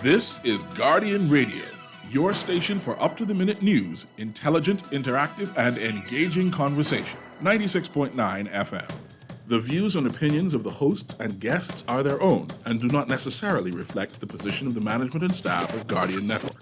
This is Guardian Radio, your station for up-to-the-minute news, intelligent, interactive, and engaging conversation. 96.9 FM. The views and opinions of the hosts and guests are their own and do not necessarily reflect the position of the management and staff of Guardian Network.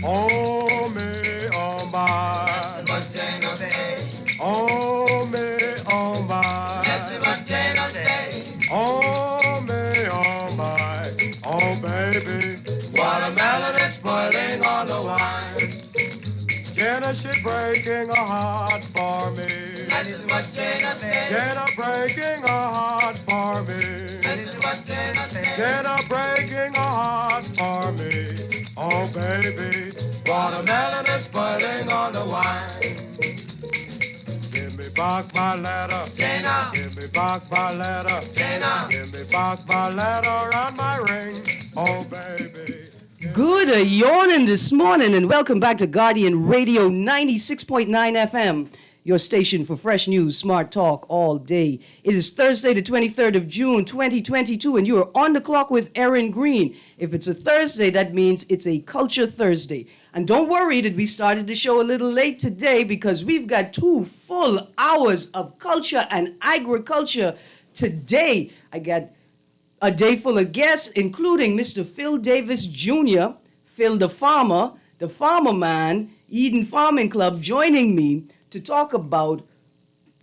Oh me, oh my. Oh me, oh my. Oh me, oh my. Oh baby. Watermelon is spoiling all the wine. Jenna, she breaking a heart for me. Jenna breaking a heart for me. Jenna breaking a heart for me. Oh baby, watermelon is spoiling all the wine. Give me back my letter, Jenna. Give me back my letter, Jenna. Give me back my letter and my ring, oh baby. Good yawning this morning, and welcome back to Guardian Radio 96.9 FM, your station for fresh news, smart talk all day. It is Thursday, the 23rd of June, 2022, and you are on the clock with Erin, Greene. If it's a Thursday, that means it's a Culture Thursday. And don't worry that we started the show a little late today because we've got 2 full hours of culture and agriculture today. I got a day full of guests, including Mr. Phil Davis Jr., Phil the farmer man, Eden Farming Club, joining me to talk about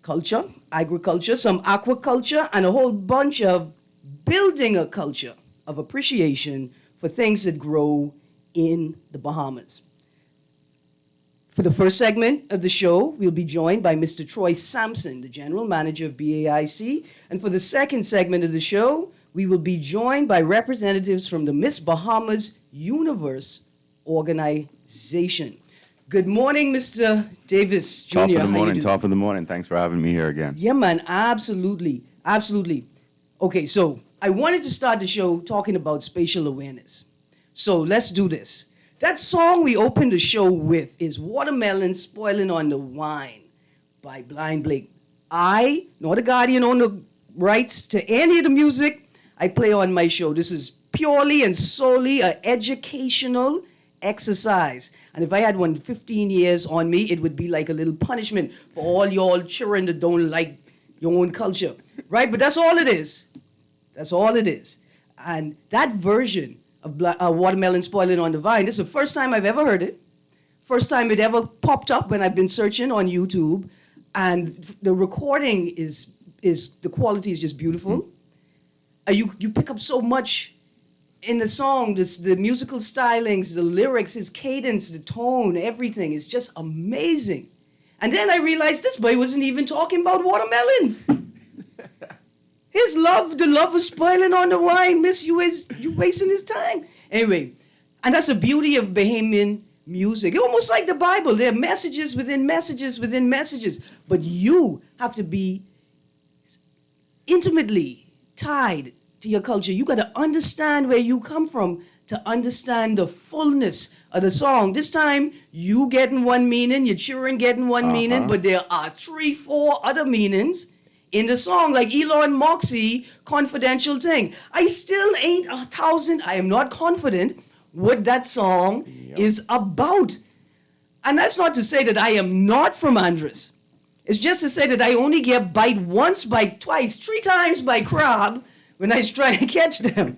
culture, agriculture, some aquaculture, and a whole bunch of building a culture of appreciation for things that grow in the Bahamas. For the first segment of the show, we'll be joined by Mr. Troy Sampson, the general manager of BAIC. And for the second segment of the show, we will be joined by representatives from the Miss Bahamas Universe organization. Good morning, Mr. Davis Jr. Top of the morning. Thanks for having me here again. Yeah, man, absolutely. Okay, so I wanted to start the show talking about spatial awareness. So let's do this. That song we opened the show with is Watermelon Spoiling on the Wine by Blind Blake. I, nor the Guardian, own the rights to any of the music I play on my show. This is purely and solely an educational exercise. And if I had 15 years on me, it would be like a little punishment for all y'all children that don't like your own culture, right? But that's all it is. That's all it is. And that version of Watermelon Spoiling on the Vine, this is the first time I've ever heard it. First time it ever popped up when I've been searching on YouTube. And the recording is the quality is just beautiful. You pick up so much in the song, the musical stylings, the lyrics, his cadence, the tone, everything is just amazing. And then I realized this boy wasn't even talking about watermelon. The love was spoiling on the wine. Miss, you wasting his time. Anyway, and that's the beauty of Bahamian music. Almost like the Bible. There are messages within messages within messages. But you have to be intimately tied to your culture. You got to understand where you come from to understand the fullness of the song. This time, you getting one meaning, your children getting one meaning, but there are 3, 4 other meanings in the song, like Elon Moxie, Confidential Thing. I still ain't 1,000, I am not confident what that song is about. And that's not to say that I am not from Andres. It's just to say that I only get bite once, bite twice, 3 times by crab when I was trying to catch them.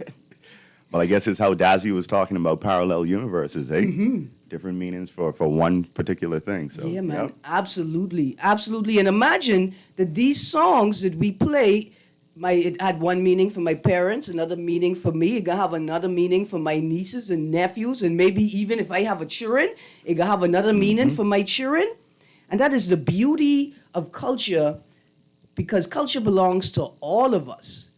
Well, I guess it's how Dazzy was talking about parallel universes, eh? Mm-hmm. Different meanings for one particular thing. So yeah, man, absolutely. And imagine that these songs that we play, it had one meaning for my parents, another meaning for me. It gonna have another meaning for my nieces and nephews, and maybe even if I have a children, it gonna have another meaning for my children. And that is the beauty of culture, because culture belongs to all of us,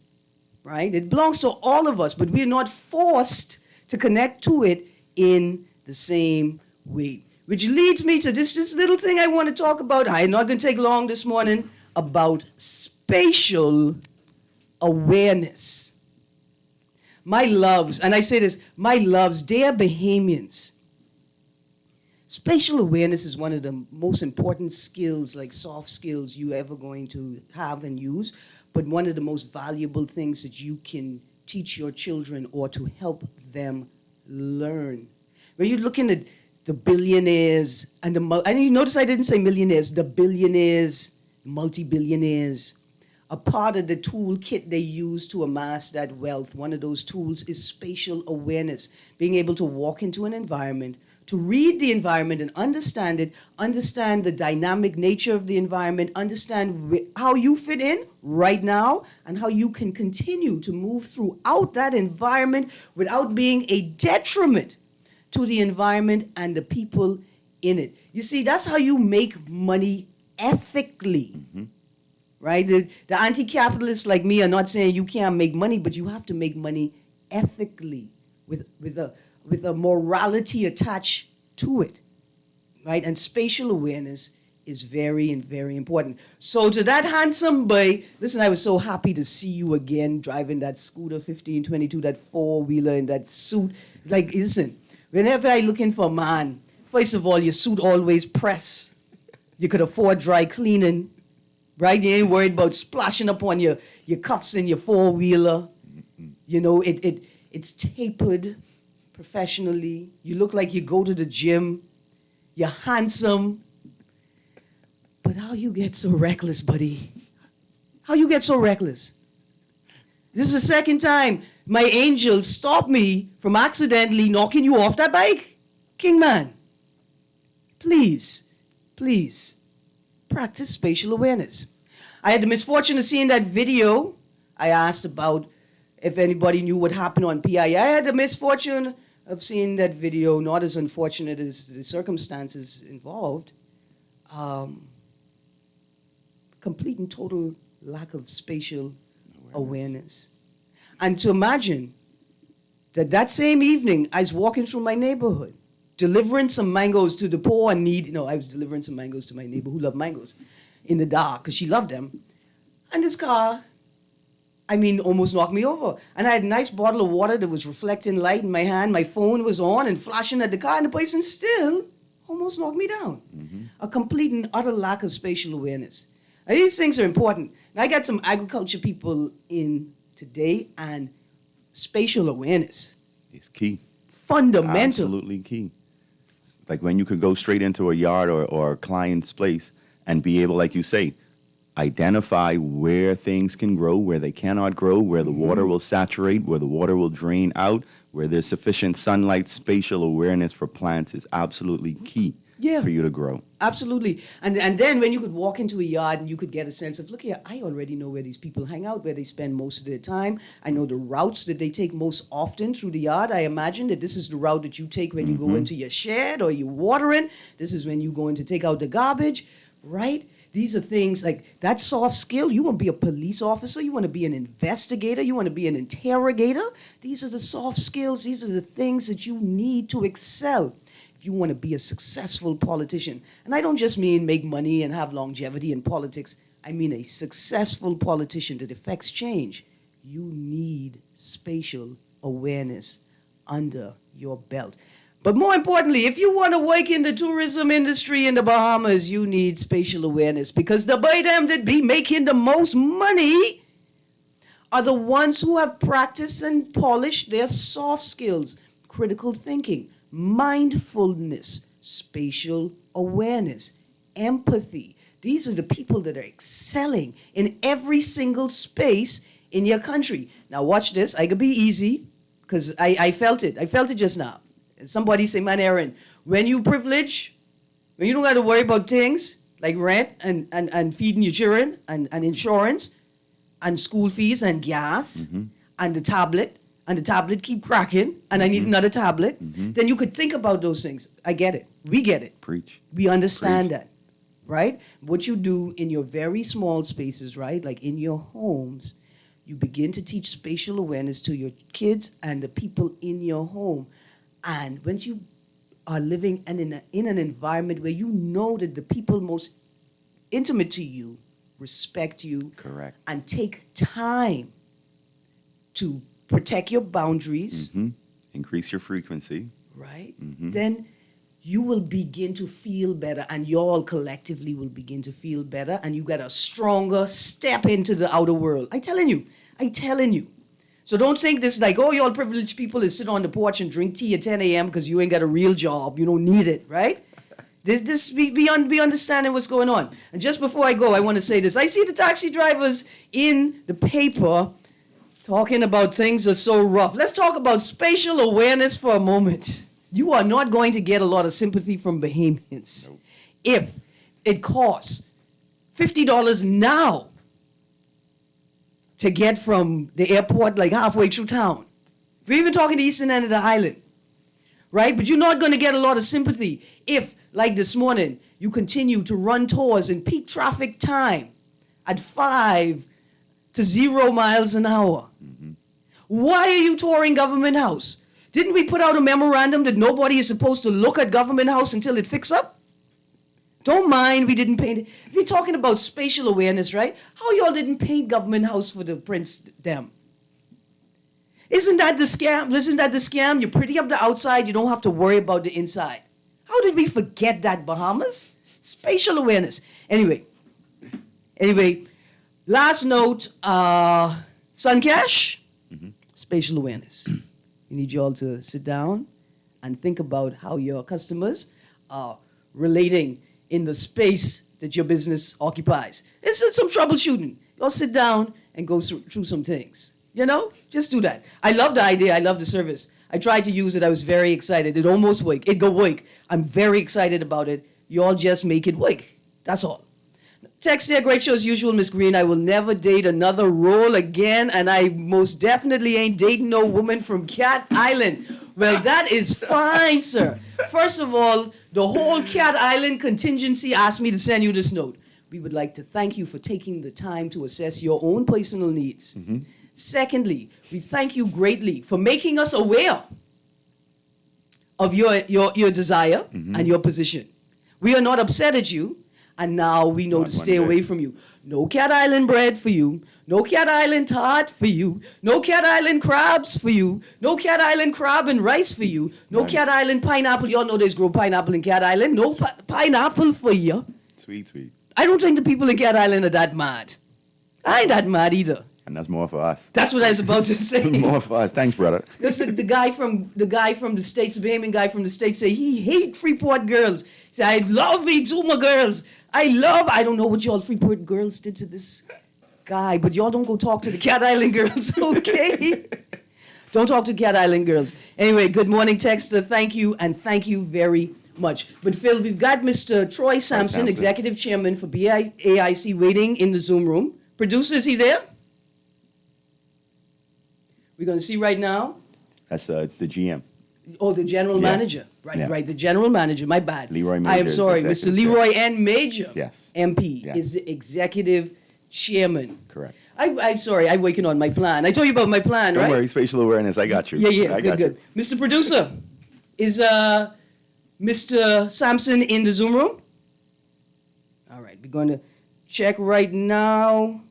right? It belongs to all of us, but we're not forced to connect to it in the same way. Which leads me to this little thing I want to talk about. I'm not going to take long this morning, about spatial awareness. My loves, and I say this, my loves, they are Bahamians. Spatial awareness is one of the most important skills, like soft skills, you ever going to have and use, but one of the most valuable things that you can teach your children or to help them learn. When you're looking at the billionaires and you notice I didn't say millionaires, the billionaires, multi-billionaires, a part of the toolkit they use to amass that wealth, one of those tools is spatial awareness, being able to walk into an environment, to read the environment and understand it, understand the dynamic nature of the environment, understand how you fit in right now, and how you can continue to move throughout that environment without being a detriment to the environment and the people in it. You see, that's how you make money ethically. Mm-hmm. Right? The anti-capitalists like me are not saying you can't make money, but you have to make money ethically with a morality attached to it, right? And spatial awareness is very and very important. So to that handsome boy, listen, I was so happy to see you again driving that scooter 1522, that four-wheeler in that suit. Like, listen, whenever I looking for a man, first of all, your suit always press. You could afford dry cleaning, right? You ain't worried about splashing up on your cuffs in your four-wheeler. You know, it's tapered professionally. You look like you go to the gym. You're handsome. But how you get so reckless, buddy? How you get so reckless? This is the second time my angel stopped me from accidentally knocking you off that bike. King man, please, please, practice spatial awareness. I had the misfortune of seeing that video. I asked about if anybody knew what happened on PIA. I had the misfortune of seeing that video, not as unfortunate as the circumstances involved. Complete and total lack of spatial awareness. And to imagine that same evening, I was walking through my neighborhood, delivering some mangoes to the poor and needy. No, I was delivering some mangoes to my neighbor who loved mangoes in the dark because she loved them. And this car, almost knocked me over. And I had a nice bottle of water that was reflecting light in my hand. My phone was on and flashing at the car, and the person still almost knocked me down. Mm-hmm. A complete and utter lack of spatial awareness. Now, these things are important. Now, I got some agriculture people in today, and spatial awareness is key. Fundamental. Absolutely key. Like when you could go straight into a yard or a client's place and be able, like you say, identify where things can grow, where they cannot grow, where the water will saturate, where the water will drain out, where there's sufficient sunlight. Spatial awareness for plants is absolutely key for you to grow. Absolutely. And then when you could walk into a yard and you could get a sense of, look here, I already know where these people hang out, where they spend most of their time. I know the routes that they take most often through the yard. I imagine that this is the route that you take when you go into your shed or you're watering. This is when you're going to take out the garbage, right? These are things like that soft skill. You want to be a police officer. You want to be an investigator. You want to be an interrogator. These are the soft skills. These are the things that you need to excel if you want to be a successful politician. And I don't just mean make money and have longevity in politics. I mean a successful politician that affects change. You need spatial awareness under your belt. But more importantly, if you want to work in the tourism industry in the Bahamas, you need spatial awareness, because the boy them that be making the most money are the ones who have practiced and polished their soft skills, critical thinking, mindfulness, spatial awareness, empathy. These are the people that are excelling in every single space in your country. Now watch this. I could be easy because I felt it. I felt it just now. Somebody say, man, Erin, when you privilege, when you don't got to worry about things like rent and feeding your children and insurance and school fees and gas and the tablet keep cracking and I need another tablet, then you could think about those things. I get it. We get it. Preach. We understand that, right? What you do in your very small spaces, right, like in your homes, you begin to teach spatial awareness to your kids and the people in your home. And once you are living in an environment where you know that the people most intimate to you respect you. Correct. And take time to protect your boundaries, Increase your frequency. right? Then you will begin to feel better, and you all collectively will begin to feel better, and you get a stronger step into the outer world. I'm telling you. So don't think this like, oh, you all privileged people that sit on the porch and drink tea at 10 a.m. because you ain't got a real job. You don't need it, right? Be understanding what's going on. And just before I go, I want to say this. I see the taxi drivers in the paper talking about things are so rough. Let's talk about spatial awareness for a moment. You are not going to get a lot of sympathy from Bahamians if it costs $50 now to get from the airport like halfway through town. We're even talking the eastern end of the island, right? But you're not going to get a lot of sympathy if, like this morning, you continue to run tours in peak traffic time at 5 to 0 miles an hour. Why are you touring Government House? Didn't we put out a memorandum that nobody is supposed to look at Government House until it fixes up? Don't mind we didn't paint it. We're talking about spatial awareness, right? How y'all didn't paint Government House for the Prince them? Isn't that the scam? Isn't that the scam? You pretty up the outside, you don't have to worry about the inside. How did we forget that, Bahamas? Spatial awareness. Anyway, last note, Suncash, spatial awareness. We need you all to sit down and think about how your customers are relating in the space that your business occupies. It's some troubleshooting. Y'all sit down and go through some things. You know, just do that. I love the idea. I love the service. I tried to use it. I was very excited. It almost worked. It go work. I'm very excited about it. Y'all just make it work. That's all. Text there, great show as usual, Miss Greene. I will never date another role again, and I most definitely ain't dating no woman from Cat Island. Well, that is fine, sir. First of all, the whole Cat Island contingency asked me to send you this note. We would like to thank you for taking the time to assess your own personal needs. Secondly, we thank you greatly for making us aware of your desire and your position. We are not upset at you, and now we know to stay away from you. No Cat Island bread for you. No Cat Island tart for you. No Cat Island crabs for you. No Cat Island crab and rice for you. No Cat Island pineapple. Y'all know there's grow pineapple in Cat Island. No pineapple for you. Sweet. I don't think the people in Cat Island are that mad. I ain't that mad either. And that's more for us. That's what I was about to say. More for us. Thanks, brother. Listen, the guy from the States, the Bahamian guy from the States, say he hate Freeport girls. He say, I love me Zuma girls. I don't know what y'all Freeport girls did to this guy, but y'all don't go talk to the Cat Island girls, okay? Don't talk to Cat Island girls. Anyway, good morning, Texter. Thank you, and thank you very much. But Phil, we've got Mr. Troy Sampson, Executive Chairman for BAIC, waiting in the Zoom room. Producer, is he there? We're going to see right now. That's the GM. Oh, the general manager. Right, the general manager. My bad. Leroy Major. I am sorry. Mr. Leroy N. Major, Yes. MP, Yes. is the executive chairman. Correct. I'm sorry. I'm working on my plan. I told you about my plan, right? Don't worry, spatial awareness. I got you. Yeah. Good. Mr. Producer, is Mr. Sampson in the Zoom room? All right. We're going to check right now.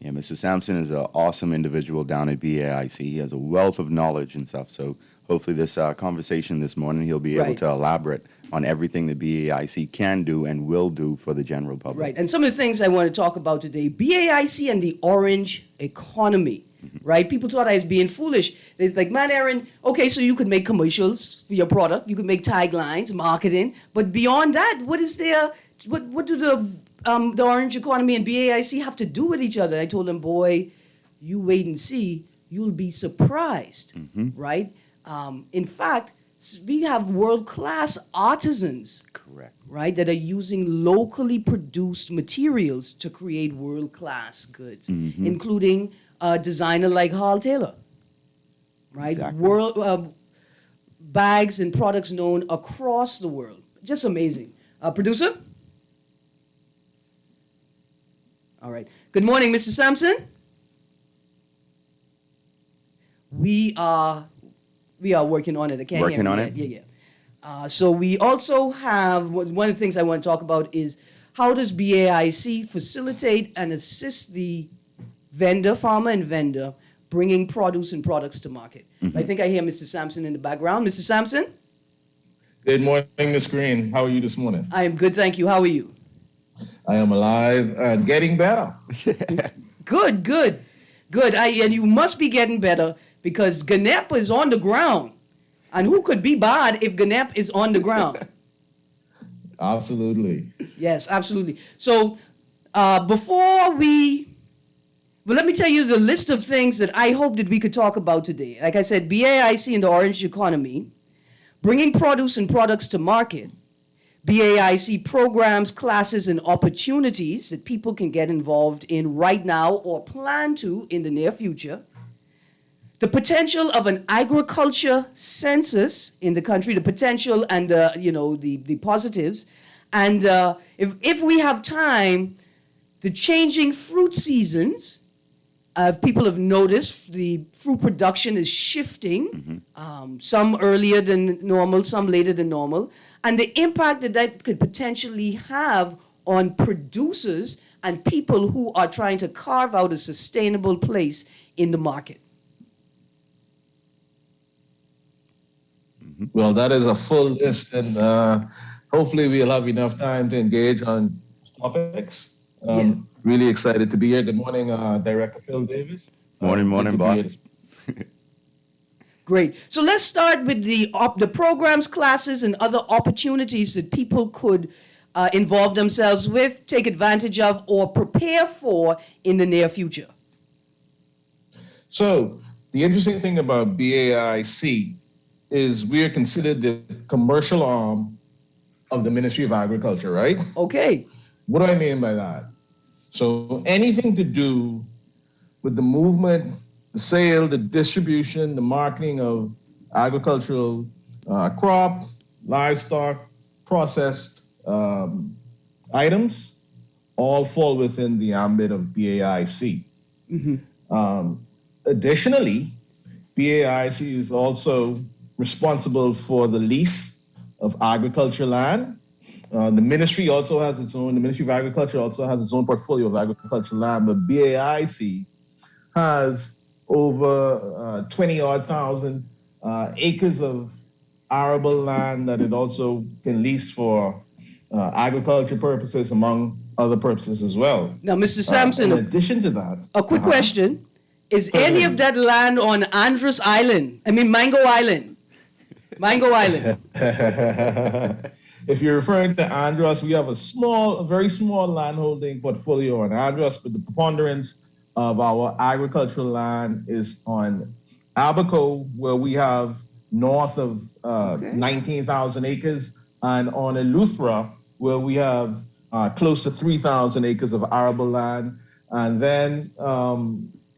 Yeah, Mr. Sampson is an awesome individual down at BAIC. He has a wealth of knowledge and stuff. So hopefully this conversation this morning, he'll be able to elaborate on everything that BAIC can do and will do for the general public. Right. And some of the things I want to talk about today, BAIC and the orange economy, right? People thought I was being foolish. They're like, man, Erin, okay, so you could make commercials for your product. You could make taglines, marketing. But beyond that, what is there? What do the orange economy and BAIC have to do with each other? I told them, boy, you wait and see. You'll be surprised, right? In fact, we have world-class artisans, Correct. right, that are using locally produced materials to create world-class goods, including a designer like Hall Taylor, right? Exactly. Bags and products known across the world. Just amazing. Producer? All right. Good morning, Mr. Sampson. We are We are working on it. I can't Working hear on me it? yet. Yeah. So we also have, one of the things I want to talk about is how does BAIC facilitate and assist the farmer and vendor, bringing produce and products to market. I think I hear Mr. Sampson in the background. Mr. Sampson? Good morning, Ms. Greene. How are you this morning? I am good, thank you. How are you? I am alive and getting better. Good. And you must be getting better because GNEP is on the ground. And who could be bad if GNEP is on the ground? Absolutely. Yes, absolutely. So before well, let me tell you the list of things that I hope that we could talk about today. Like I said, BAIC in the orange economy, bringing produce and products to market, BAIC programs, classes, and opportunities that people can get involved in right now or plan to in the near future, the potential of an agriculture census in the country, the potential and the positives, and if we have time, the changing fruit seasons. People have noticed the fruit production is shifting, some earlier than normal, some later than normal, and the impact that could potentially have on producers and people who are trying to carve out a sustainable place in the market. Well, that is a full list, and hopefully we'll have enough time to engage on topics. Yeah. Really excited to be here. Good morning, Director Phil Davis. Morning, Good to be boss. here. Great. So let's start with the programs, classes, and other opportunities that people could involve themselves with, take advantage of, or prepare for in the near future. So the interesting thing about BAIC is we are considered the commercial arm of the Ministry of Agriculture, right? Okay. What do I mean by that? So anything to do with the movement, the sale, the distribution, the marketing of agricultural crop, livestock, processed items, all fall within the ambit of BAIC. Additionally, BAIC is also responsible for the lease of agricultural land. The Ministry of Agriculture also has its own portfolio of agricultural land, but BAIC has over 20-odd thousand acres of arable land that it also can lease for agriculture purposes, among other purposes as well. Now, Mr. Sampson, in addition to that, a quick question. Is any of that land on Mango Island? Mango Island. If you're referring to Andros, we have a very small landholding portfolio on Andros, but the preponderance of our agricultural land is on Abaco, where we have north of 19,000 acres, and on Eleuthera, where we have close to 3,000 acres of arable land. And then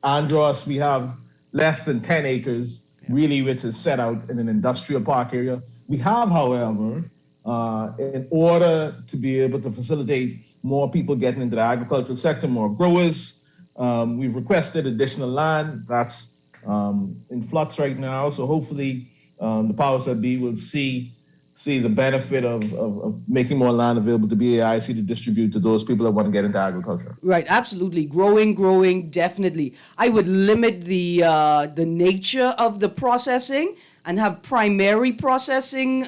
Andros, we have less than 10 acres, really, which is set out in an industrial park area. We have, however, in order to be able to facilitate more people getting into the agricultural sector, more growers, we've requested additional land. That's in flux right now. So hopefully the powers that be will see the benefit of making more land available to BAIC to distribute to those people that want to get into agriculture. Right, absolutely. Growing, definitely. I would limit the nature of the processing and have primary processing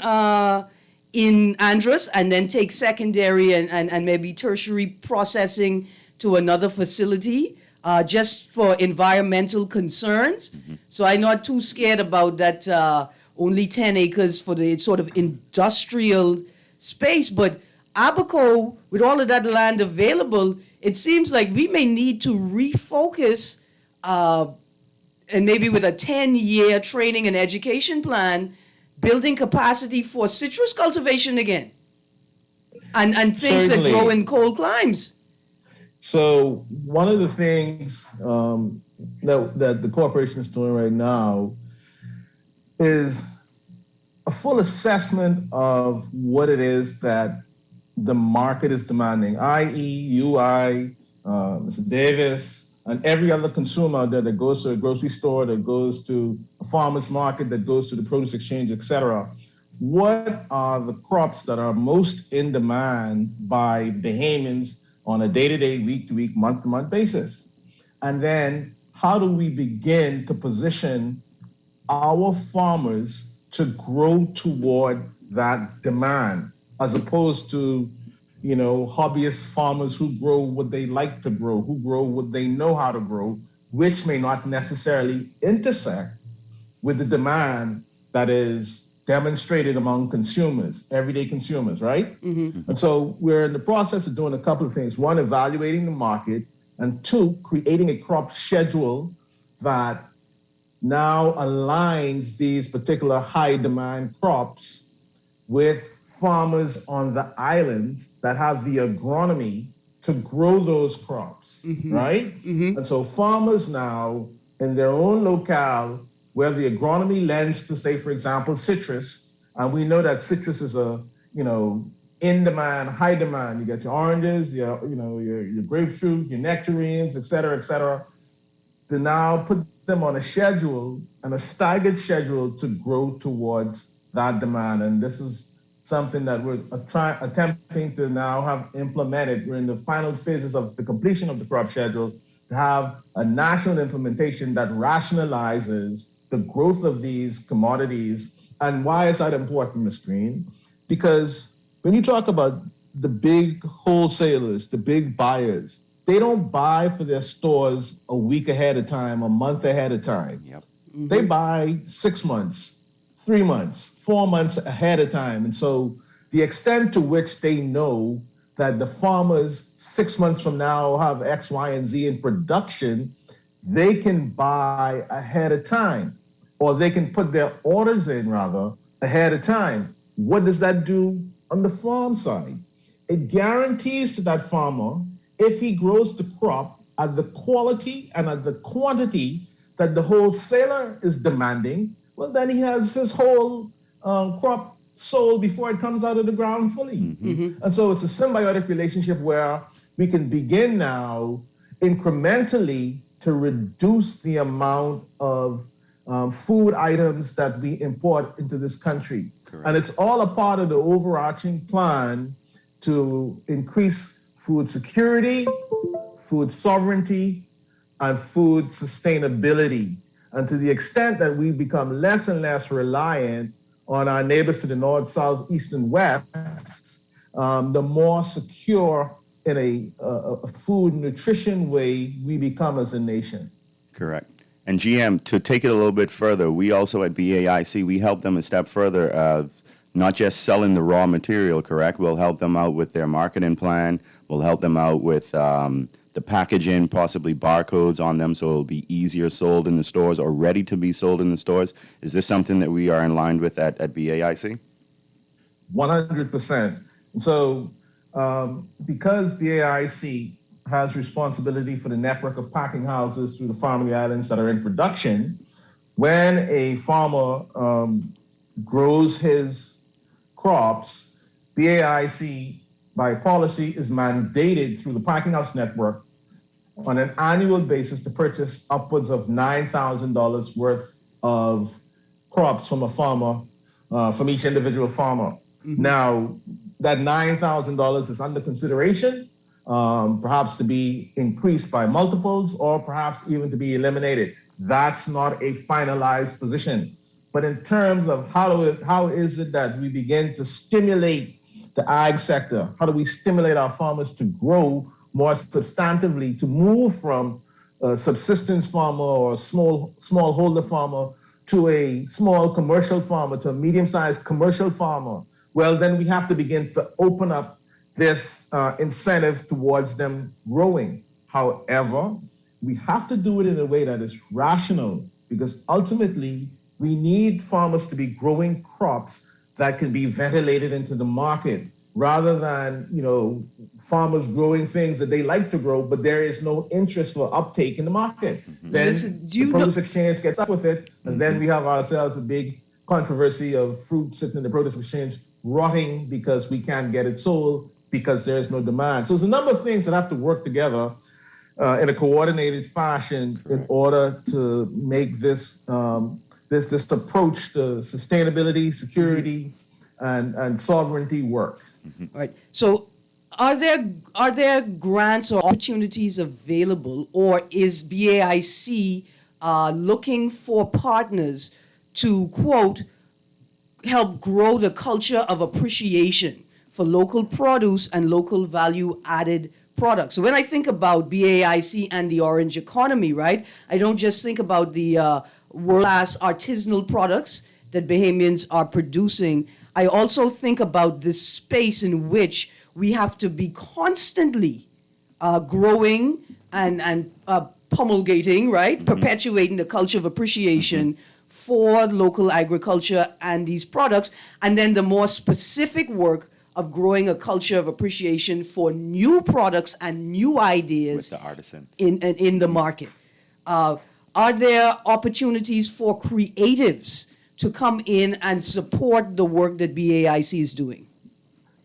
in Andros, and then take secondary and maybe tertiary processing to another facility just for environmental concerns. So I'm not too scared about that only 10 acres for the sort of industrial space. But Abaco, with all of that land available, it seems like we may need to refocus and maybe with a 10-year training and education plan, building capacity for citrus cultivation again, and things Certainly. that grow in cold climes. So one of the things that the corporation is doing right now is a full assessment of what it is that the market is demanding, i.e. UI, Mr. Davis, and every other consumer out there that goes to a grocery store, that goes to a farmer's market, that goes to the produce exchange, etc., what are the crops that are most in demand by Bahamians on a day-to-day, week-to-week, month-to-month basis? And then how do we begin to position our farmers to grow toward that demand, as opposed to, hobbyist farmers who grow what they like to grow, who grow what they know how to grow, which may not necessarily intersect with the demand that is demonstrated among consumers, everyday consumers, right? Mm-hmm. And so we're in the process of doing a couple of things. One, evaluating the market, and two, creating a crop schedule that now aligns these particular high demand crops with farmers on the islands that have the agronomy to grow those crops, right? Mm-hmm. And so farmers now in their own locale, where the agronomy lends to, say, for example, citrus, and we know that citrus is in demand, high demand. You get your oranges, your grapefruit, your nectarines, et cetera, to now put them on a schedule and a staggered schedule to grow towards that demand. And this is something that we're attempting to now have implemented. We're in the final phases of the completion of the crop schedule to have a national implementation that rationalizes the growth of these commodities. And why is that important, Ms. Greene? Because when you talk about the big wholesalers, the big buyers, they don't buy for their stores a week ahead of time, a month ahead of time. Yep. Mm-hmm. They buy 6 months, 3 months, 4 months ahead of time. And so the extent to which they know that the farmers 6 months from now have X, Y, and Z in production, they can buy ahead of time, or they can put their orders in rather ahead of time. What does that do on the farm side? It guarantees to that farmer, if he grows the crop at the quality and at the quantity that the wholesaler is demanding, well, then he has his whole crop sold before it comes out of the ground fully. Mm-hmm. And so it's a symbiotic relationship where we can begin now incrementally to reduce the amount of food items that we import into this country. Correct. And it's all a part of the overarching plan to increase food security, food sovereignty, and food sustainability. And to the extent that we become less and less reliant on our neighbors to the north, south, east, and west, the more secure in a food nutrition way we become as a nation. Correct. And GM, to take it a little bit further, we also at BAIC, we help them a step further, not just selling the raw material, correct? We'll help them out with their marketing plan. We'll help them out with the packaging, possibly barcodes on them so it'll be easier sold in the stores or ready to be sold in the stores. Is this something that we are in line with at BAIC? 100%. And so because BAIC has responsibility for the network of packing houses through the Family Islands that are in production, when a farmer grows his crops, BAIC by policy is mandated through the packing house network on an annual basis to purchase upwards of $9,000 worth of crops from a farmer, from each individual farmer. Mm-hmm. Now, that $9,000 is under consideration, perhaps to be increased by multiples or perhaps even to be eliminated. That's not a finalized position. But in terms of how is it that we begin to stimulate the ag sector? How do we stimulate our farmers to grow more substantively, to move from a subsistence farmer or a smallholder farmer to a small commercial farmer, to a medium-sized commercial farmer? Well, then we have to begin to open up this incentive towards them growing. However, we have to do it in a way that is rational, because ultimately we need farmers to be growing crops that can be ventilated into the market, rather than, farmers growing things that they like to grow, but there is no interest for uptake in the market. Mm-hmm. Then the produce exchange gets up with it, and then we have ourselves a big controversy of fruit sitting in the produce exchange rotting because we can't get it sold because there is no demand. So there's a number of things that have to work together. in a coordinated fashion in order to make this this approach to sustainability, security, and sovereignty work. All right. So, are there grants or opportunities available, or is BAIC looking for partners to quote help grow the culture of appreciation for local produce and local value added products? So when I think about BAIC and the orange economy, right, I don't just think about the world-class artisanal products that Bahamians are producing. I also think about this space in which we have to be constantly growing and promulgating, right, perpetuating the culture of appreciation for local agriculture and these products, and then the more specific work of growing a culture of appreciation for new products and new ideas With the artisans. in the market. Are there opportunities for creatives to come in and support the work that BAIC is doing?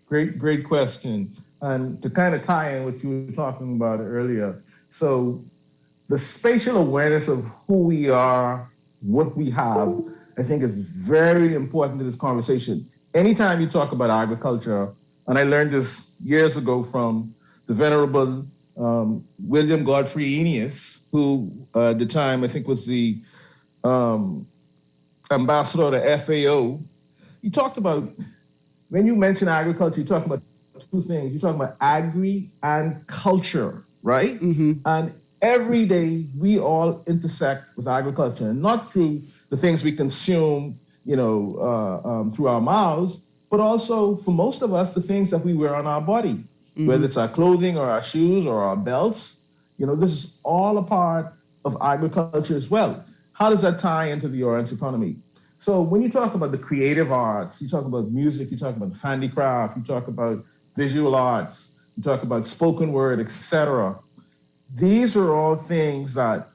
Great question. And to kind of tie in what you were talking about earlier, so the spatial awareness of who we are, what we have, I think is very important to this conversation. Anytime you talk about agriculture, and I learned this years ago from the venerable William Godfrey Eneas, who at the time I think was the ambassador to FAO. He talked about, when you mention agriculture, you talk about two things. You talk about agri and culture, right? And every day we all intersect with agriculture, and not through the things we consume, through our mouths, but also for most of us, the things that we wear on our body, whether it's our clothing or our shoes or our belts. This is all a part of agriculture as well. How does that tie into the orange economy? So when you talk about the creative arts, you talk about music, you talk about handicraft, you talk about visual arts, you talk about spoken word, etc. These are all things that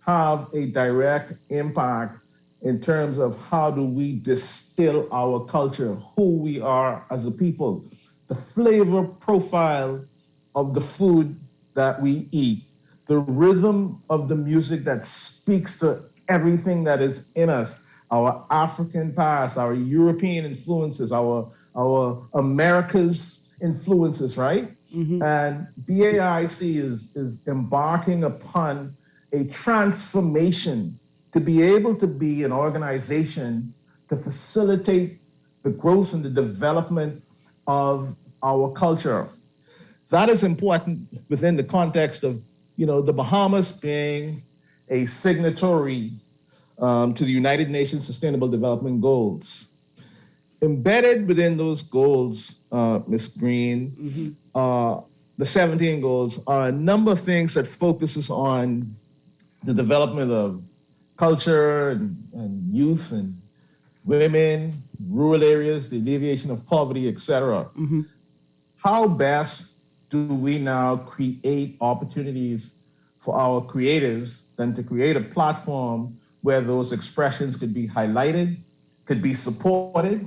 have a direct impact in terms of how do we distill our culture, who we are as a people, the flavor profile of the food that we eat, the rhythm of the music that speaks to everything that is in us, our African past, our European influences, our America's influences, right? And BAIC is embarking upon a transformation to be able to be an organization to facilitate the growth and the development of our culture. That is important within the context of, the Bahamas being a signatory to the United Nations Sustainable Development Goals. Embedded within those goals, Ms. Greene, the 17 goals are a number of things that focuses on the development of culture and youth and women, rural areas, the alleviation of poverty, etc. How best do we now create opportunities for our creatives than to create a platform where those expressions could be highlighted, could be supported?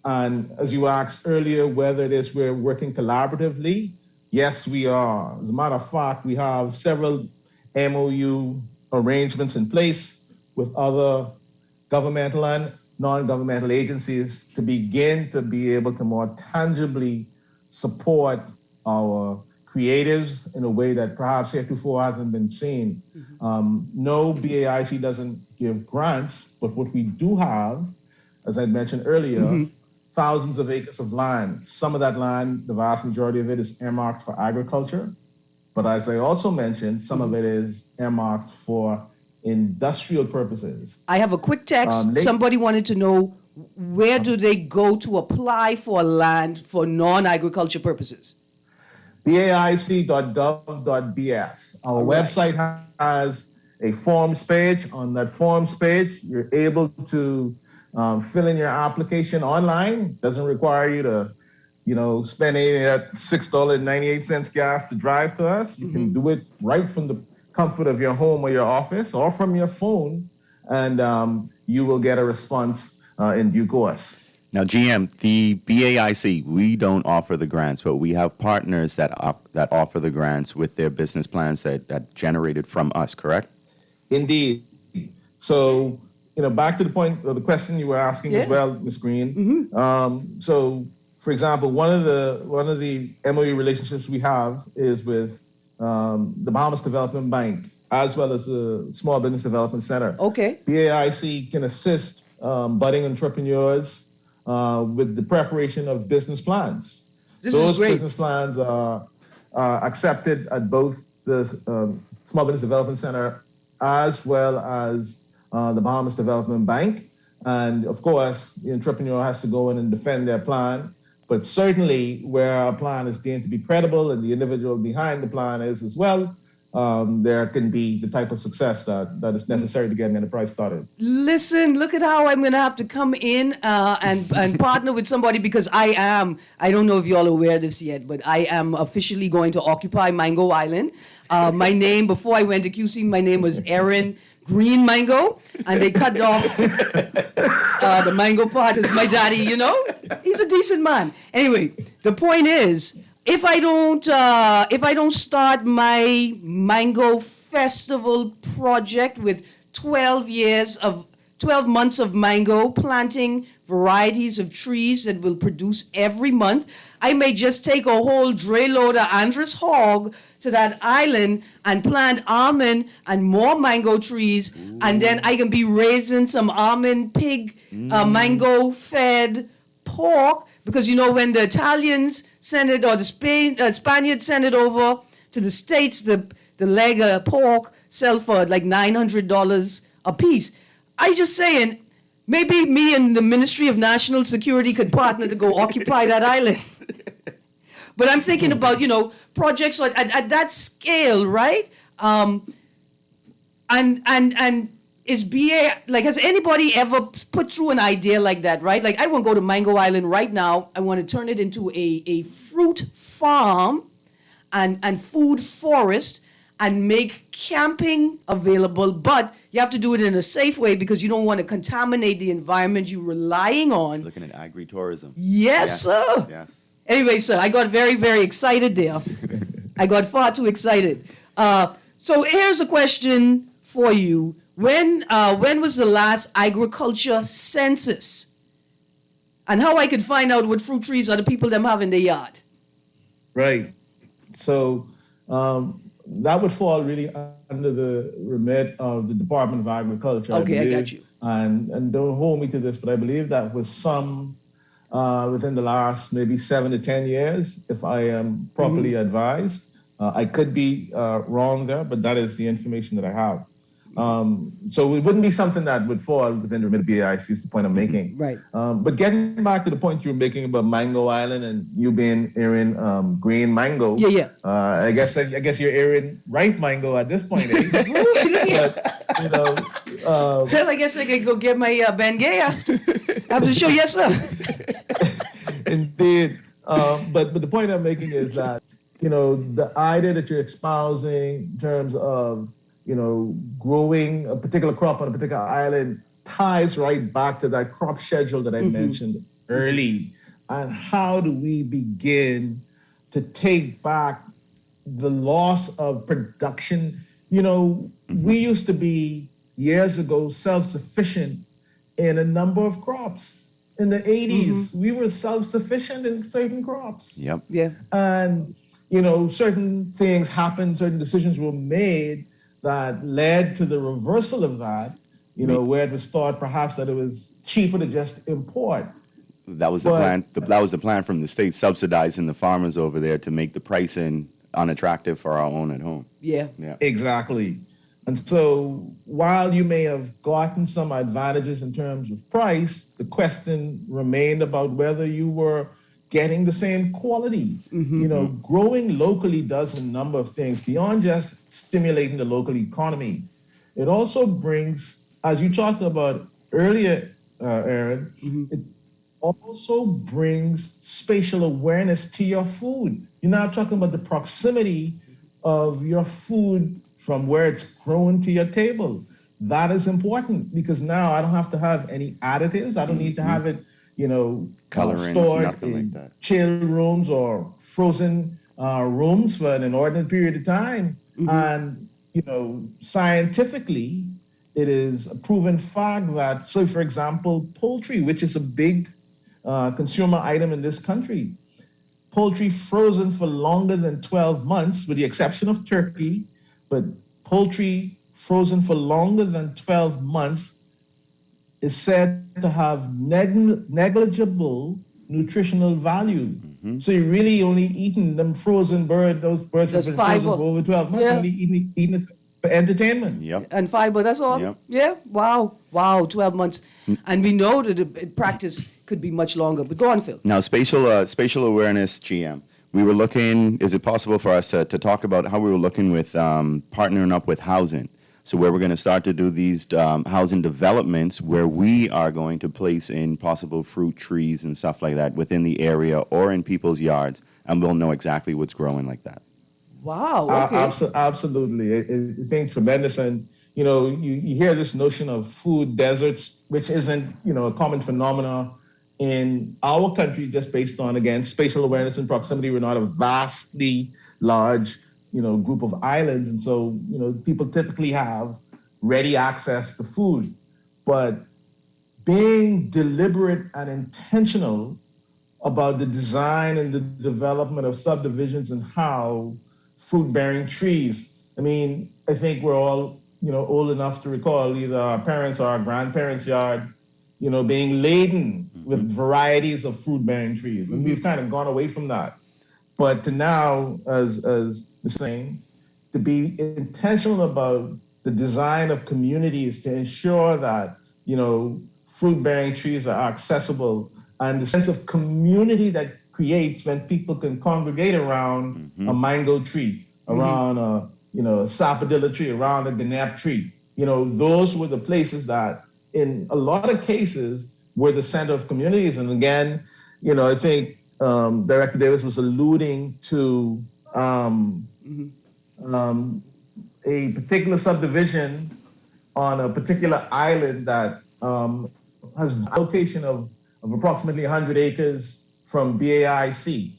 And as you asked earlier, whether it is we're working collaboratively, yes, we are. As a matter of fact, we have several MOU arrangements in place with other governmental and non-governmental agencies to begin to be able to more tangibly support our creatives in a way that perhaps heretofore hasn't been seen. No, BAIC doesn't give grants, but what we do have, as I mentioned earlier, thousands of acres of land. Some of that land, the vast majority of it is earmarked for agriculture. But as I also mentioned, some of it is earmarked for industrial purposes. I have a quick text. Somebody wanted to know, where do they go to apply for land for non-agriculture purposes? BAIC.gov.bs. Our website has a forms page. On that forms page, you're able to fill in your application online. Doesn't require you to, spend that $6.98 gas to drive to us. You can do it right from the comfort of your home or your office or from your phone, and you will get a response in due course. Now, GM, the BAIC, we don't offer the grants, but we have partners that offer the grants with their business plans that generated from us, correct? Indeed. So, back to the point of the question you were asking as well, Ms. Greene. So, for example, one of the MOU relationships we have is with the Bahamas Development Bank, as well as the Small Business Development Center. Okay. BAIC can assist budding entrepreneurs with the preparation of business plans. Those business plans are accepted at both the Small Business Development Center as well as the Bahamas Development Bank. And of course, the entrepreneur has to go in and defend their plan. But certainly where a plan is deemed to be credible and the individual behind the plan is as well, there can be the type of success that is necessary to get an enterprise started. Listen, look at how I'm going to have to come in and partner with somebody, because I don't know if you all are aware of this yet, but I am officially going to occupy Mango Island. My name, before I went to QC, my name was Erin Greene Mango, and they cut off the mango part because my daddy, he's a decent man. Anyway, the point is, if I don't start my mango festival project with 12 months of mango planting varieties of trees that will produce every month, I may just take a whole dray load of Andres hog to that island and plant almond and more mango trees, and then I can be raising some almond pig, mango fed pork, because when the Italians send it, or the Spaniards send it over to the States, the leg of pork sell for like $900 a piece. I just saying, maybe me and the Ministry of National Security could partner to go occupy that island. But I'm thinking about, projects at that scale, right? And is BA, has anybody ever put through an idea like that, right? Like, I want to go to Mango Island right now. I want to turn it into a fruit farm and food forest and make camping available, but you have to do it in a safe way because you don't want to contaminate the environment you're relying on. Looking at agritourism. Yes, sir. Yes. Anyway, sir, I got very, very excited there. I got far too excited. So here's a question for you. When was the last agriculture census? And how I could find out what fruit trees other people them have in their yard? Right. So that would fall really under the remit of the Department of Agriculture. Okay, I got you. And don't hold me to this, but I believe that was some within the last maybe 7 to 10 years, if I am properly advised. I could be wrong there, but that is the information that I have. So it wouldn't be something that would fall within the remit of BAIC, is the point I'm making. Right. But getting back to the point you were making about Mango Island and you being Erin Greene Mango. Yeah. I guess you're Erin ripe mango at this point, eh? But, Well, I guess I could go get my Bengay after the show. Yes, sir. Indeed. But the point I'm making is that, the idea that you're espousing in terms of, growing a particular crop on a particular island ties right back to that crop schedule that I mentioned early. And how do we begin to take back the loss of production? We used to be, years ago, self-sufficient in a number of crops. In the 80s, we were self-sufficient in certain crops. Yep. Yeah. And, certain things happened, certain decisions were made that led to the reversal of that, where it was thought perhaps that it was cheaper to just import. That was the plan. That was the plan from the state, subsidizing the farmers over there to make the pricing unattractive for our own at home. Yeah. Exactly. And so while you may have gotten some advantages in terms of price, the question remained about whether you were getting the same quality. Growing locally does a number of things beyond just stimulating the local economy. It also brings, as you talked about earlier, Erin, it also brings spatial awareness to your food. You're now talking about the proximity of your food from where it's grown to your table. That is important because now I don't have to have any additives. I don't need to have it Colorings, stored nothing in like that. chill rooms or frozen rooms for an inordinate period of time. And, scientifically, it is a proven fact that, so for example, poultry, which is a big consumer item in this country, poultry frozen for longer than 12 months, with the exception of turkey, but poultry frozen for longer than 12 months is said to have negligible nutritional value. So you're really only eating those birds have been frozen for over 12 months, only eating it for entertainment. Yep. And fiber, that's all? Yep. Yeah? Wow, 12 months. And we know that in practice could be much longer. But go on, Phil. Now, spatial awareness, GM. We were looking, is it possible for us to talk about how we were looking with partnering up with housing? So where we're going to start to do these housing developments where we are going to place in possible fruit trees and stuff like that within the area or in people's yards, and we'll know exactly what's growing like that. Wow, okay. Absolutely. I think tremendous. And, you hear this notion of food deserts, which isn't, a common phenomenon in our country just based on, again, spatial awareness and proximity. We're not a vastly large group of islands. And so, people typically have ready access to food. But being deliberate and intentional about the design and the development of subdivisions and how fruit-bearing trees. I mean, I think we're all, old enough to recall either our parents or our grandparents' yard, being laden with varieties of fruit-bearing trees. And we've kind of gone away from that. But to now, as the saying, to be intentional about the design of communities to ensure that, fruit-bearing trees are accessible, and the sense of community that creates when people can congregate around a mango tree, around a sapodilla tree, around a ganap tree. Those were the places that, in a lot of cases, were the center of communities. And again, I think Director Davis was alluding to a particular subdivision on a particular island that has a location of approximately 100 acres from BAIC,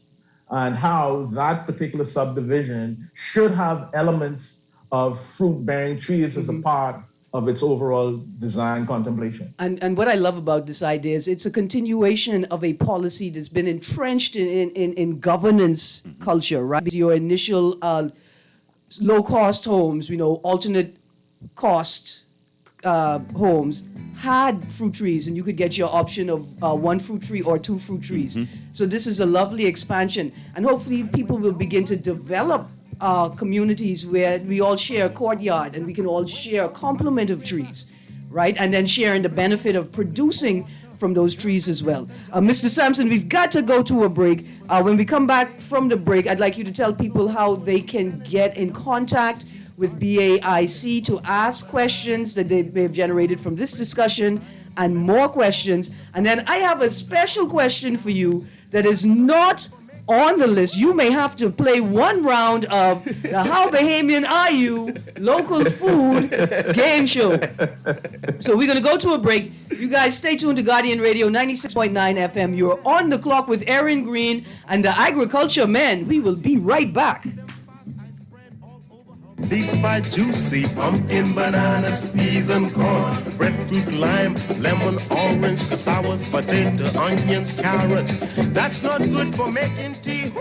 and how that particular subdivision should have elements of fruit-bearing trees as a part of its overall design contemplation. And what I love about this idea is it's a continuation of a policy that's been entrenched in governance culture, right? Your initial low-cost homes, alternate cost homes had fruit trees, and you could get your option of one fruit tree or two fruit trees. So this is a lovely expansion, and hopefully people will begin to develop communities where we all share a courtyard and we can all share a complement of trees, right? And then sharing the benefit of producing from those trees as well. Mr. Sampson, we've got to go to a break. When we come back from the break, I'd like you to tell people how they can get in contact with BAIC to ask questions that they may have generated from this discussion and more questions. And then I have a special question for you that is not on the list. You may have to play one round of the How Bahamian Are You local food game show. So we're going to go to a break. You guys stay tuned to Guardian Radio 96.9 FM. You're on the clock with Erin, Greene, and the Agriculture Men. We will be right back. Deep fried juicy pumpkin, bananas, peas and corn, breadfruit, lime, lemon, orange, sours, potato, onions, carrots. That's not good for making tea.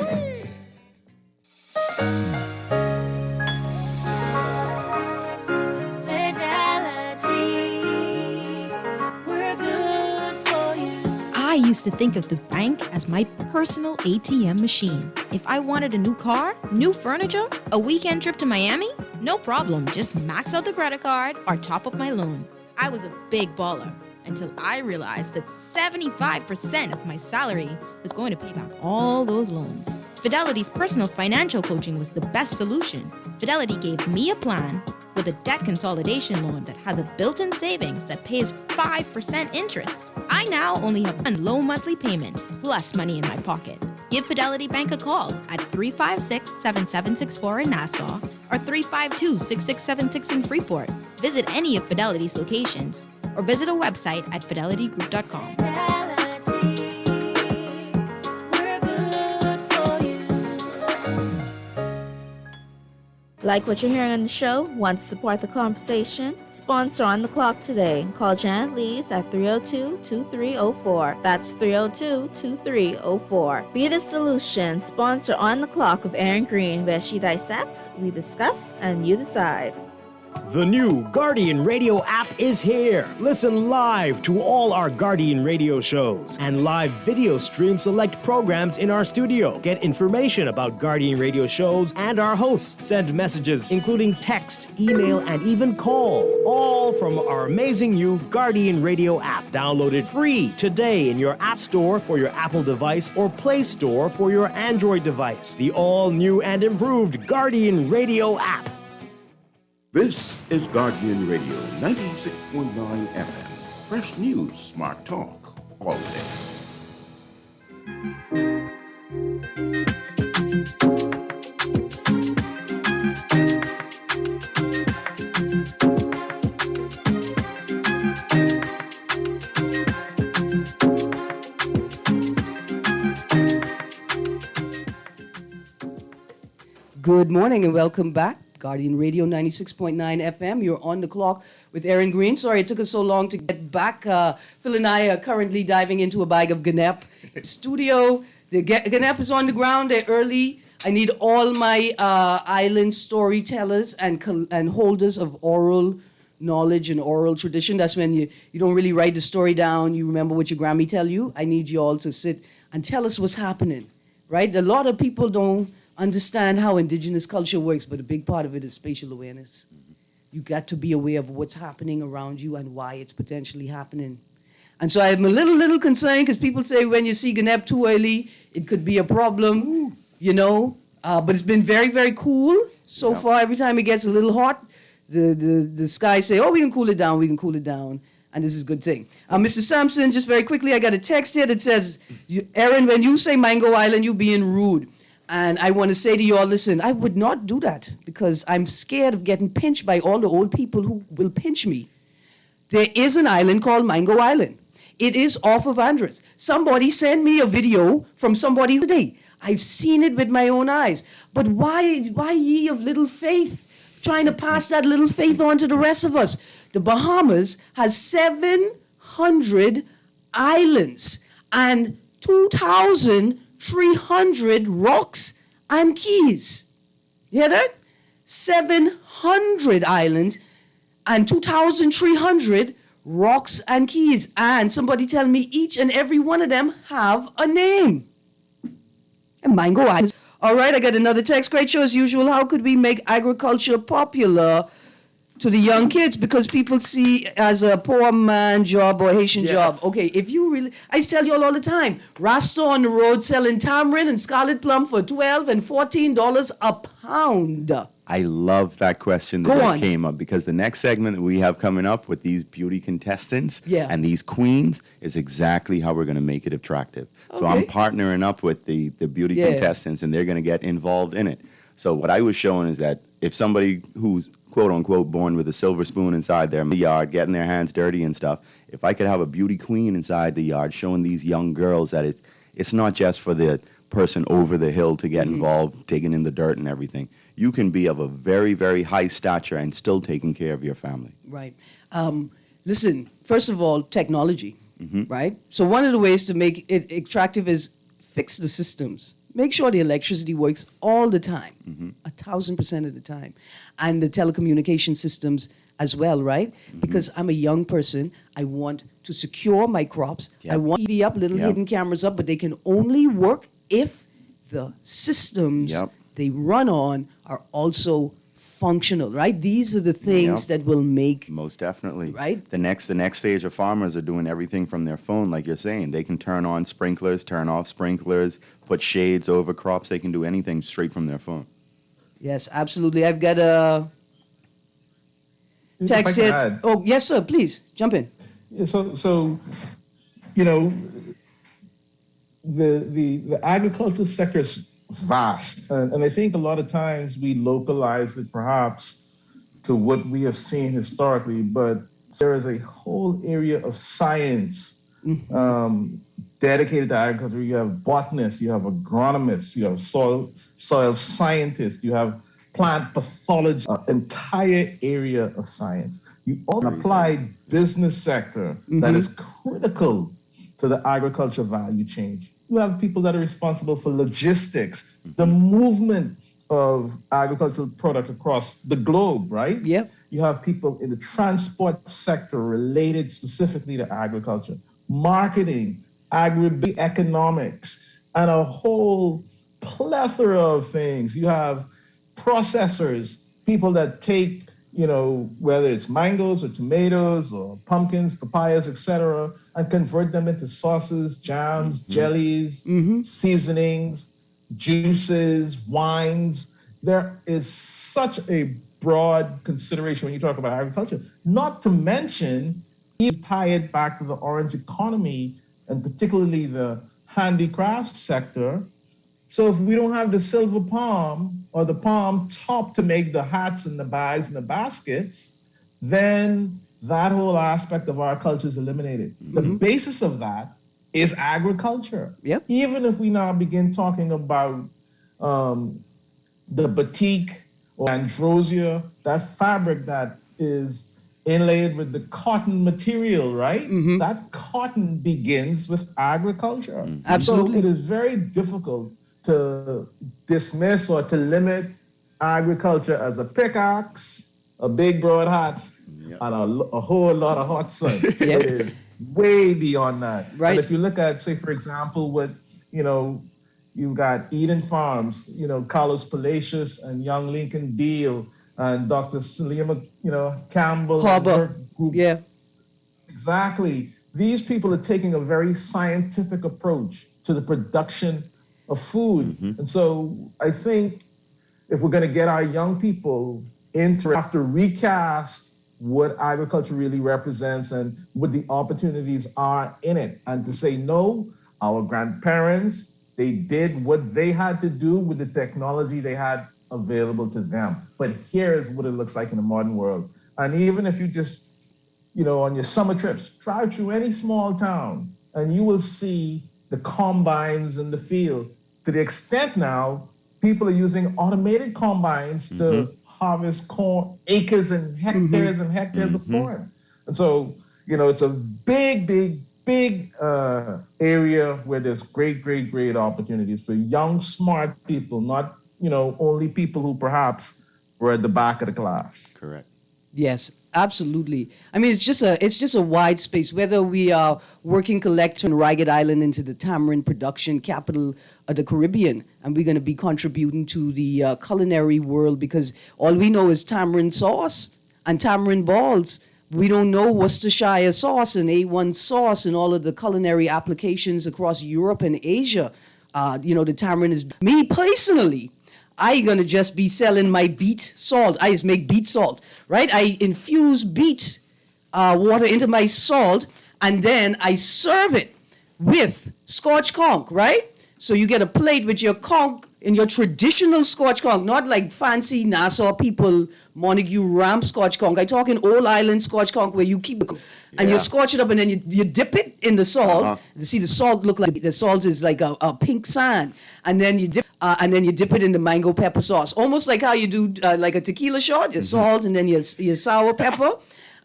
I used to think of the bank as my personal ATM machine. If I wanted a new car, new furniture, a weekend trip to Miami, no problem, just max out the credit card or top up my loan. I was a big baller until I realized that 75% of my salary was going to pay back all those loans. Fidelity's personal financial coaching was the best solution. Fidelity gave me a plan with a debt consolidation loan that has a built-in savings that pays 5% interest. I now only have one low monthly payment plus money in my pocket. Give Fidelity Bank a call at 356-7764 in Nassau or 352-6676 in Freeport. Visit any of Fidelity's locations or visit a website at fidelitygroup.com. Like what you're hearing on the show? Want to support the conversation? Sponsor On the Clock today. Call Janet Lees at 302-2304. That's 302-2304. Be the solution. Sponsor On the Clock with Erin Greene, where she dissects, we discuss, and you decide. The new Guardian Radio app is here. Listen live to all our Guardian Radio shows and live video stream select programs in our studio. Get information about Guardian Radio shows and our hosts. Send messages, including text, email, and even call. All from our amazing new Guardian Radio app. Download it free today in your App Store for your Apple device or Play Store for your Android device. The all-new and improved Guardian Radio app. This is Guardian Radio 96.9 FM. Fresh news, smart talk, all day. Good morning and welcome back. Guardian Radio 96.9 FM. You're on the clock with Erin Greene. Sorry it took us so long to get back. Phil and I are currently diving into a bag of Gnep. Studio, the Gnep is on the ground. They're early. I need all my island storytellers and holders of oral knowledge and oral tradition. That's when you don't really write the story down. You remember what your Grammy tell you. I need you all to sit and tell us what's happening, right? A lot of people don't understand how indigenous culture works, but a big part of it is spatial awareness. You got to be aware of what's happening around you and why it's potentially happening. And so I'm a little concerned because people say when you see Gnep too early, it could be a problem, you know. But it's been very, very cool so far. Every time it gets a little hot, the sky say, oh, we can cool it down, And this is a good thing. Mr. Sampson, just very quickly, I got a text here that says, Erin, when you say Mango Island, you're being rude. And I want to say to you all, listen, I would not do that because I'm scared of getting pinched by all the old people who will pinch me. There is an island called Mango Island. It is off of Andros. Somebody sent me a video from somebody today. I've seen it with my own eyes. But why ye of little faith, trying to pass that little faith on to the rest of us? The Bahamas has 700 islands and 2,300 rocks and keys. You hear that? 700 islands and 2,300 rocks and keys. And somebody tell me each and every one of them have a name. And Mango Island. All right, I got another text. Great show as usual. How could we make agriculture popular to the young kids? Because people see as a poor man job or Haitian job. Okay, if you really, I tell you all the time, Rasta on the road selling tamarind and scarlet plum for $12 and $14 a pound. I love that question that just came up because the next segment that we have coming up with these beauty contestants and these queens is exactly how we're going to make it attractive. So I'm partnering up with the beauty contestants and they're going to get involved in it. So what I was showing is that if somebody who's quote unquote born with a silver spoon inside their yard, getting their hands dirty and stuff, if I could have a beauty queen inside the yard showing these young girls that it's not just for the person over the hill to get involved, digging in the dirt and everything. You can be of a very, very high stature and still taking care of your family. Right. Listen, first of all, technology, right? So one of the ways to make it attractive is fix the systems. Make sure the electricity works all the time, 1,000% of the time. And the telecommunication systems as well, right? Because I'm a young person, I want to secure my crops. I want TV up, little hidden cameras up, but they can only work if the systems they run on are also functional, right? These are the things that will make... Most definitely. Right? The next stage of farmers are doing everything from their phone, like you're saying. They can turn on sprinklers, turn off sprinklers, put shades over crops. They can do anything straight from their phone. Yes, absolutely. I've got a text here. Oh, yes, sir. Please, jump in. Yeah, so you know, the agricultural sector is vast, and I think a lot of times we localize it perhaps to what we have seen historically, but there is a whole area of science dedicated to agriculture. You have botanists, you have agronomists, you have soil scientists, you have plant pathology, entire area of science. You also applied business sector that is critical to the agriculture value chain. You have people that are responsible for logistics, the movement of agricultural product across the globe, right? Yep. You have people in the transport sector related specifically to agriculture, marketing, agri-economics, and a whole plethora of things. You have processors, people that take, whether it's mangoes or tomatoes or pumpkins, papayas, etc., and convert them into sauces, jams, jellies, seasonings, juices, wines. There is such a broad consideration when you talk about agriculture, not to mention you tie it back to the orange economy and particularly the handicraft sector. So if we don't have the silver palm or the palm top to make the hats and the bags and the baskets, then that whole aspect of our culture is eliminated. The basis of that is agriculture. Yep. Even if we now begin talking about the batik or androsia, that fabric that is inlaid with the cotton material, right? That cotton begins with agriculture. Absolutely. So it is very difficult to dismiss or to limit agriculture as a pickaxe, a big broad hat, and a whole lot of hot sun. It is way beyond that. Right. And if you look at, say, for example, what, you've got Eden Farms, Carlos Palacios and young Lincoln Deal and Dr. Salima, Campbell. Harbor. And her group. Yeah. Exactly. These people are taking a very scientific approach to the production of food. And so I think if we're going to get our young people into, have to recast what agriculture really represents and what the opportunities are in it. And to say, no, our grandparents, they did what they had to do with the technology they had available to them. But here's what it looks like in the modern world. And even if you just, on your summer trips, drive through any small town and you will see the combines in the field. To the extent now, people are using automated combines to harvest corn, acres and hectares of corn. And so, it's a big area where there's great opportunities for young, smart people, not, only people who perhaps were at the back of the class. Correct. Yes, absolutely. I mean, it's just a wide space. Whether we are working collect on Ragged Island into the tamarind production capital of the Caribbean, and we're going to be contributing to the culinary world because all we know is tamarind sauce and tamarind balls. We don't know Worcestershire sauce and A1 sauce and all of the culinary applications across Europe and Asia. The tamarind is, me personally, I gonna just be selling my beet salt. I just make beet salt, right? I infuse beet water into my salt, and then I serve it with Scotch conch, right? So you get a plate with your conch in your traditional Scotch conch, not like fancy Nassau people, Montague Ramp Scotch conch. I talk in Old Island Scotch conch where you keep and you scotch it up and then you dip it in the salt. You see the salt look like the salt is like a pink sand, and then you dip it in the mango pepper sauce, almost like how you do like a tequila shot. Your salt and then your sour pepper,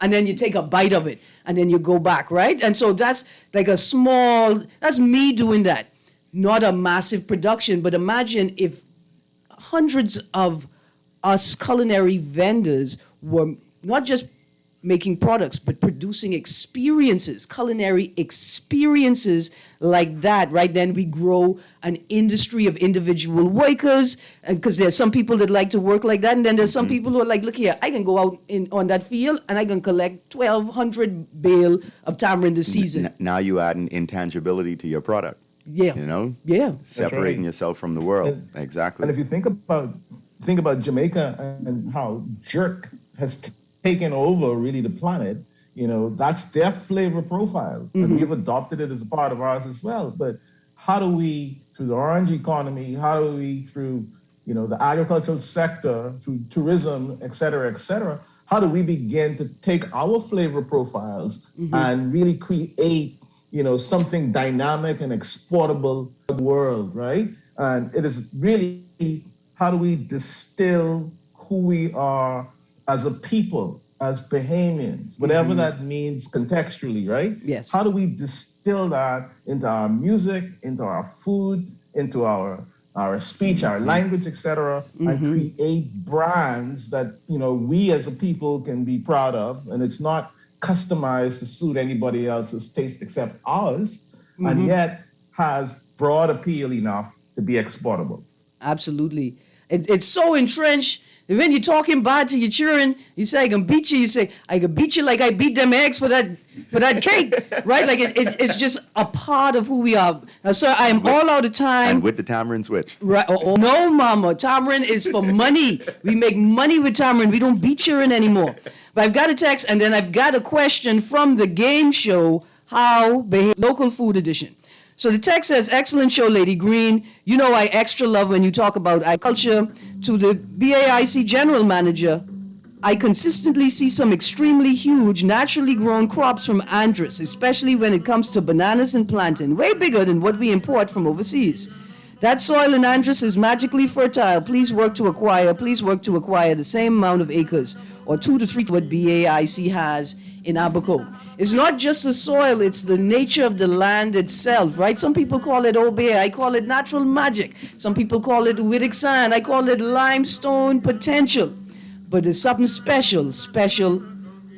and then you take a bite of it and then you go back, right? And so that's like that's me doing that. Not a massive production, but imagine if hundreds of us culinary vendors were not just making products, but producing experiences, culinary experiences like that, right? Then we grow an industry of individual workers, because there's some people that like to work like that, and then there's some people who are like, look here, I can go out on that field and I can collect 1,200 bale of tamarind this season. Now you add an intangibility to your product. Yeah. Yeah. Separating yourself from the world. Exactly. And if you think about Jamaica and how jerk has taken over really the planet, that's their flavor profile. And we've adopted it as a part of ours as well. But how do we, through the orange economy, how do we, through, the agricultural sector, through tourism, et cetera, how do we begin to take our flavor profiles and really create something dynamic and exportable to the world, right? And it is really, how do we distill who we are as a people, as Bahamians, whatever that means contextually, right? Yes. How do we distill that into our music, into our food, into our speech, our language, etc., and create brands that we as a people can be proud of, and it's not customized to suit anybody else's taste except ours, and yet has broad appeal enough to be exportable. Absolutely. It's so entrenched. When you're talking bad to your children, you say, I can beat you. You say, I can beat you like I beat them eggs for that cake, right? Like it's just a part of who we are. Now, sir, I am all out of time. And with the tamarind switch. Right? Oh, no, mama. Tamarind is for money. We make money with tamarind. We don't beat children anymore. But I've got a text, and then I've got a question from the game show, Local Food Edition. So the text says, excellent show, Lady Greene. You know I extra love when you talk about agriculture. To the BAIC General Manager, I consistently see some extremely huge, naturally grown crops from Andres, especially when it comes to bananas and plantain, way bigger than what we import from overseas. That soil in Andres is magically fertile. Please work to acquire the same amount of acres, or 2 to 3 what BAIC has in Abaco. It's not just the soil, it's the nature of the land itself, right? Some people call it Obey, I call it natural magic. Some people call it Wittig sand, I call it limestone potential. But there's something special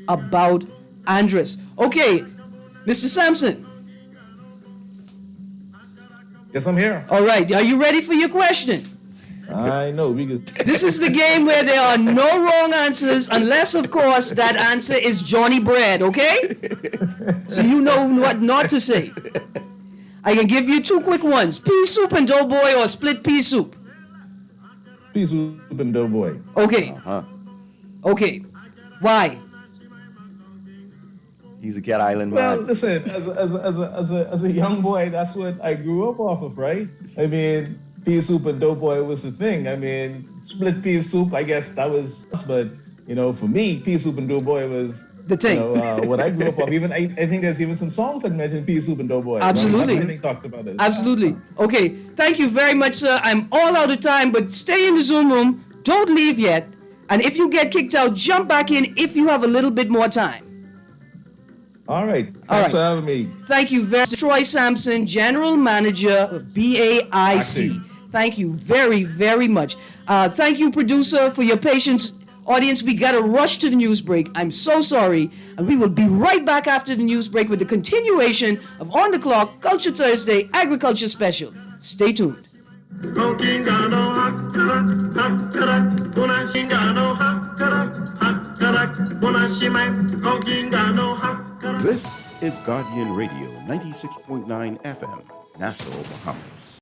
about Andres. Okay, Mr. Sampson. Yes, I'm here. All right, are you ready for your question? I know. This is the game where there are no wrong answers, unless, of course, that answer is Johnny Bread, okay? So you know what not to say. I can give you 2 quick ones. Pea soup and doughboy or split pea soup? Pea soup and doughboy. Okay. Okay. Why? He's a Cat Island Well, man. listen, as a young boy, that's what I grew up off of, right? I mean, pea soup and doughboy was the thing. I mean, split pea soup, I guess that was, but for me, pea soup and doughboy was the thing. What I grew up off. Even I think there's even some songs that mention pea soup and doughboy. Absolutely. I think talked about this. Absolutely. Okay. Thank you very much, sir. I'm all out of time, but stay in the Zoom room. Don't leave yet. And if you get kicked out, jump back in if you have a little bit more time. All right. Thanks for having me. Thank you very much. Troy Sampson, General Manager, BAIC. Thank you very, very much. Thank you, producer, for your patience. Audience, we got to rush to the news break. I'm so sorry. And we will be right back after the news break with the continuation of On the Clock, Culture Thursday, Agriculture Special. Stay tuned. This is Guardian Radio 96.9 FM, Nassau, Bahamas.